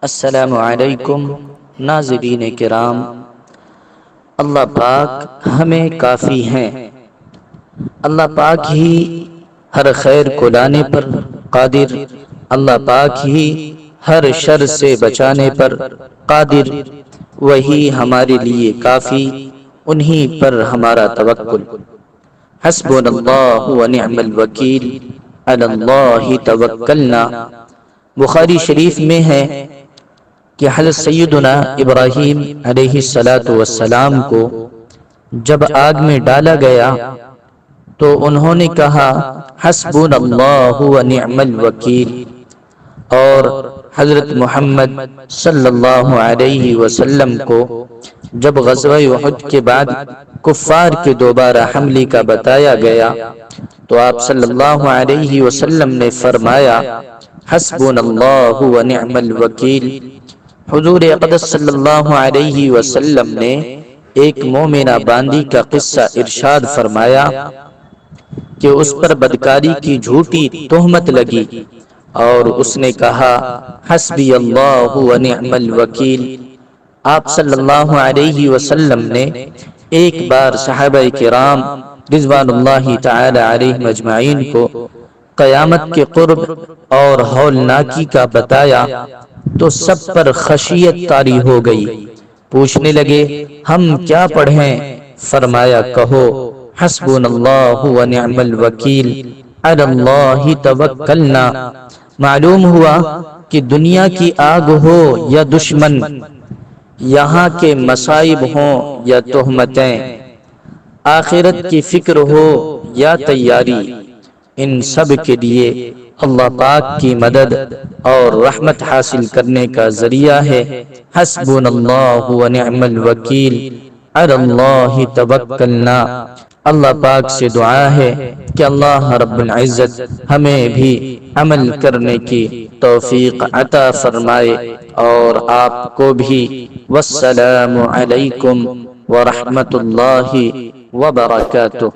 السلام علیکم ناظرین کرام، اللہ پاک ہمیں کافی ہیں۔ اللہ پاک ہی ہر خیر کو لانے پر قادر، اللہ پاک ہی ہر شر سے بچانے پر قادر، وہی ہمارے لیے کافی، انہی پر ہمارا توکل۔ حسبنا اللہ ونعم الوکیل، علی اللہ توکلنا۔ بخاری شریف میں ہے کہ حضرت سیدنا ابراہیم علیہ السلام کو جب آگ میں ڈالا گیا تو انہوں نے کہا حسبنا اللہ ونعم الوکیل، اور حضرت محمد صلی اللہ علیہ وسلم کو جب غزوہ احد کے بعد کفار کے دوبارہ حملے کا بتایا گیا تو آپ صلی اللہ علیہ وسلم نے فرمایا حسبنا اللہ ونعم الوکیل۔ حضوراقدس صلی اللہ علیہ وسلم نے ایک مؤمنہ باندی کا قصہ ارشاد فرمایا کہ اس پر بدکاری کی جھوٹی تہمت لگی اور اس نے کہا حسبی اللہ ونعم الوکیل۔ آپ صلی اللہ علیہ وسلم نے ایک بار صحابہ کرام رضوان اللہ تعالی علیہم اجمعین کو قیامت کے قرب اور ہولناکی کا بتایا تو سب پر خشیت طاری ہو گئی، پوچھنے لگے ہم کیا پڑھیں؟ فرمایا کہو حسبنا اللہ ونعم الوکیل، علی اللہ توکلنا۔ معلوم ہوا کہ دنیا کی آگ ہو یا دشمن، یہاں کے مصائب ہوں یا تہمتیں، آخرت کی فکر ہو یا تیاری، ان سب کے لیے اللہ پاک کی مدد اور رحمت حاصل کرنے کا ذریعہ ہے حسبنا اللہ ونعم الوکیل، علی اللہ توکلنا۔ اللہ پاک سے دعا ہے کہ اللہ رب العزت ہمیں بھی عمل کرنے کی توفیق عطا فرمائے اور آپ کو بھی۔ والسلام علیکم ورحمۃ اللہ وبرکاتہ۔